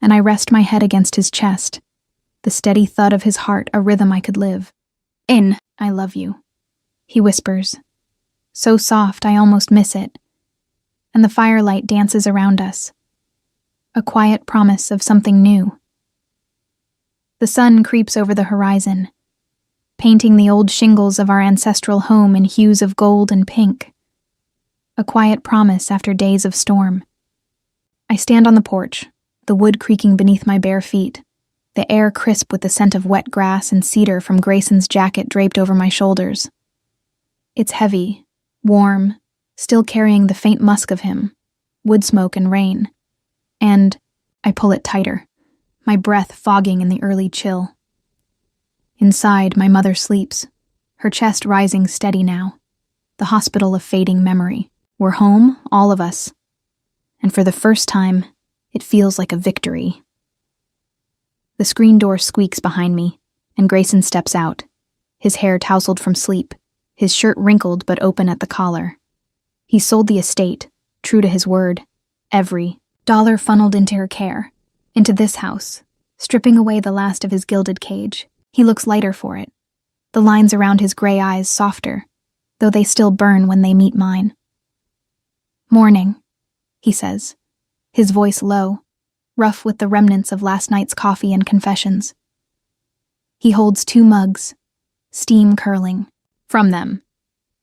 and I rest my head against his chest, the steady thud of his heart a rhythm I could live. "In, I love you," he whispers, so soft I almost miss it, and the firelight dances around us, a quiet promise of something new. The sun creeps over the horizon, painting the old shingles of our ancestral home in hues of gold and pink, a quiet promise after days of storm. I stand on the porch, the wood creaking beneath my bare feet, the air crisp with the scent of wet grass and cedar from Grayson's jacket draped over my shoulders. It's heavy, warm, still carrying the faint musk of him, wood smoke and rain. And I pull it tighter, my breath fogging in the early chill. Inside, my mother sleeps, her chest rising steady now, the hospital of fading memory. We're home, all of us. And for the first time, it feels like a victory. The screen door squeaks behind me, and Grayson steps out, his hair tousled from sleep, his shirt wrinkled but open at the collar. He sold the estate, true to his word, every dollar funneled into her care, into this house, stripping away the last of his gilded cage. He looks lighter for it, the lines around his gray eyes softer, though they still burn when they meet mine. "Morning," he says, his voice low, rough with the remnants of last night's coffee and confessions. He holds 2 mugs, steam curling, from them,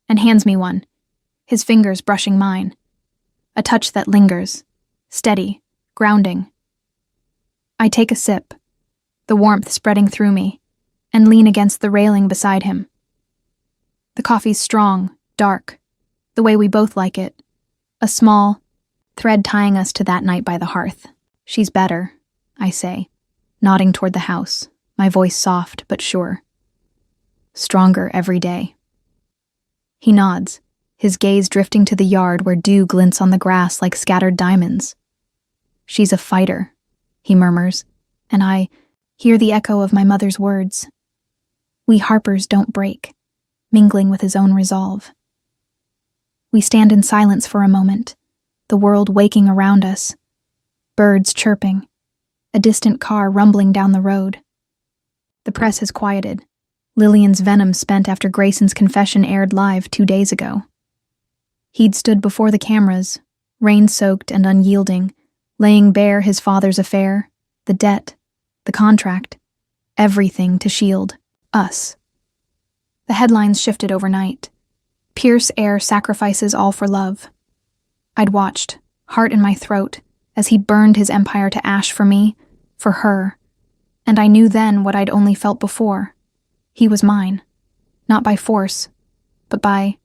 and hands me one, his fingers brushing mine, a touch that lingers, steady, grounding. I take a sip, the warmth spreading through me, and lean against the railing beside him. The coffee's strong, dark, the way we both like it, a small thread tying us to that night by the hearth. "She's better," I say, nodding toward the house, my voice soft but sure. "Stronger every day." He nods, his gaze drifting to the yard where dew glints on the grass like scattered diamonds. "She's a fighter," he murmurs, and I hear the echo of my mother's words. We Harpers don't break, mingling with his own resolve. We stand in silence for a moment, the world waking around us, birds chirping, a distant car rumbling down the road. The press has quieted, Lillian's venom spent after Grayson's confession aired live 2 days ago. He'd stood before the cameras, rain-soaked and unyielding, laying bare his father's affair, the debt, the contract, everything to shield us. The headlines shifted overnight. Pierce heir sacrifices all for love. I'd watched, heart in my throat, as he burned his empire to ash for me, for her, and I knew then what I'd only felt before. He was mine, not by force, but by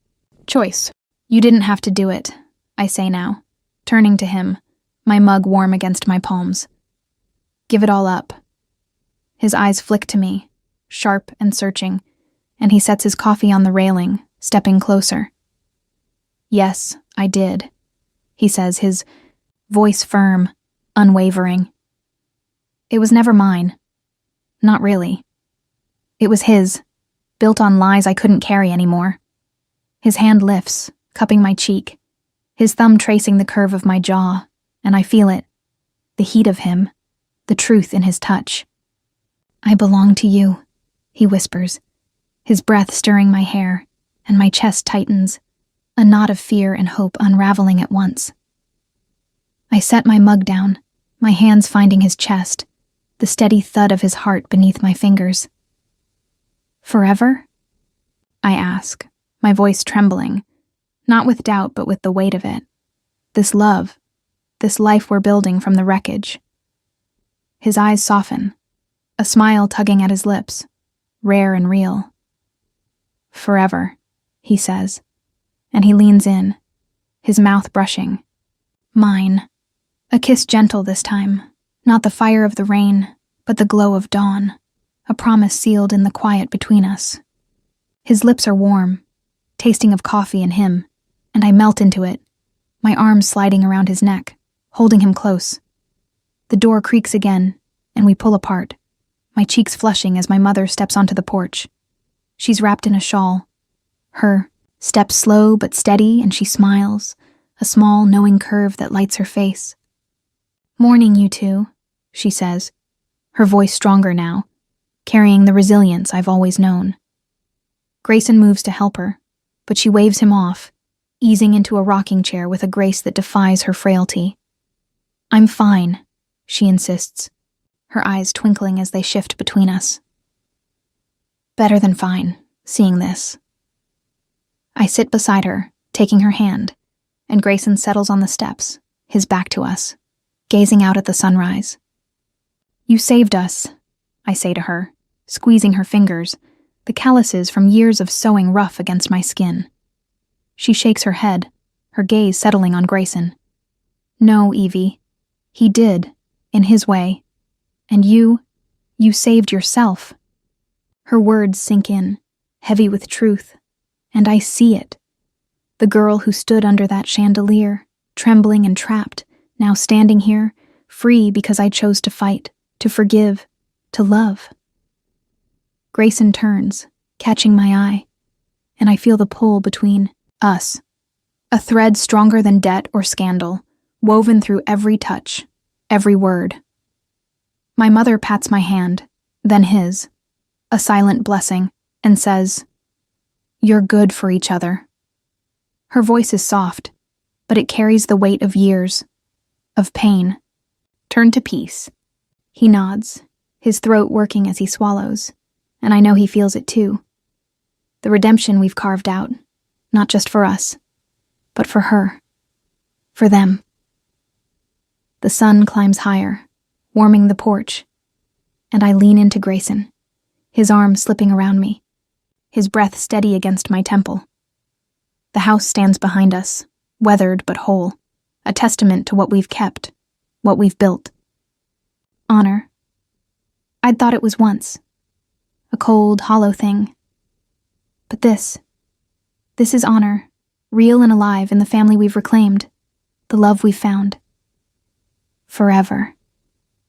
choice. "You didn't have to do it," I say now, turning to him, my mug warm against my palms. "Give it all up." His eyes flick to me, sharp and searching, and he sets his coffee on the railing, stepping closer. "Yes, I did," he says, his voice firm, unwavering. "It was never mine. Not really. It was his, built on lies I couldn't carry anymore." His hand lifts, cupping my cheek, his thumb tracing the curve of my jaw, and I feel it, the heat of him, the truth in his touch. "I belong to you," he whispers, his breath stirring my hair, and my chest tightens, a knot of fear and hope unraveling at once. I set my mug down, my hands finding his chest, the steady thud of his heart beneath my fingers. "Forever?" I ask, my voice trembling, not with doubt but with the weight of it. This love, this life we're building from the wreckage. His eyes soften, a smile tugging at his lips, rare and real. "Forever," he says, and he leans in, his mouth brushing. Mine. A kiss gentle this time, not the fire of the rain, but the glow of dawn, a promise sealed in the quiet between us. His lips are warm, tasting of coffee and him, and I melt into it, my arms sliding around his neck, holding him close. The door creaks again, and we pull apart, my cheeks flushing as my mother steps onto the porch. She's wrapped in a shawl. Her step slow but steady, and she smiles, a small, knowing curve that lights her face. "Morning, you two," she says, her voice stronger now, carrying the resilience I've always known. Grayson moves to help her, but she waves him off, easing into a rocking chair with a grace that defies her frailty. "I'm fine," she insists, her eyes twinkling as they shift between us. Better than fine, seeing this. I sit beside her, taking her hand, and Grayson settles on the steps, his back to us, gazing out at the sunrise. "You saved us," I say to her, squeezing her fingers, the calluses from years of sewing rough against my skin. She shakes her head, her gaze settling on Grayson. "No, Evie. He did, in his way. And you saved yourself." Her words sink in, heavy with truth, and I see it. The girl who stood under that chandelier, trembling and trapped, now standing here, free because I chose to fight, to forgive, to love. Grayson turns, catching my eye, and I feel the pull between us, a thread stronger than debt or scandal, woven through every touch, every word. My mother pats my hand, then his, a silent blessing, and says, "You're good for each other." Her voice is soft, but it carries the weight of years, of pain. "Turn to peace." He nods, his throat working as he swallows, and I know he feels it too. The redemption we've carved out, not just for us, but for her, for them. The sun climbs higher, warming the porch, and I lean into Grayson, his arm slipping around me, his breath steady against my temple. The house stands behind us, weathered but whole, a testament to what we've kept, what we've built. Honor. I'd thought it was once, a cold, hollow thing. But this is honor, real and alive in the family we've reclaimed, the love we've found. "Forever,"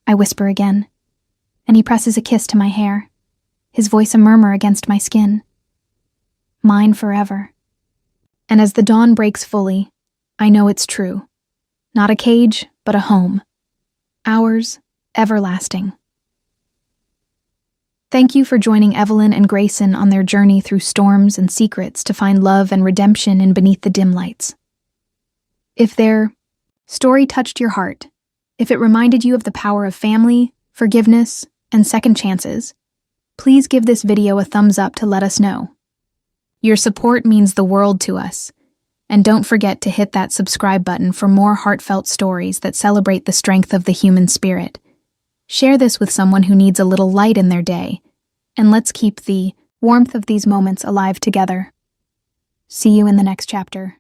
I whisper again, and he presses a kiss to my hair, his voice a murmur against my skin. "Mine forever." And as the dawn breaks fully, I know it's true. Not a cage, but a home. Ours, everlasting. Thank you for joining Evelyn and Grayson on their journey through storms and secrets to find love and redemption in beneath the dim lights. If their story touched your heart, if it reminded you of the power of family, forgiveness, and second chances, please give this video a thumbs up to let us know. Your support means the world to us, and don't forget to hit that subscribe button for more heartfelt stories that celebrate the strength of the human spirit. Share this with someone who needs a little light in their day, and let's keep the warmth of these moments alive together. See you in the next chapter.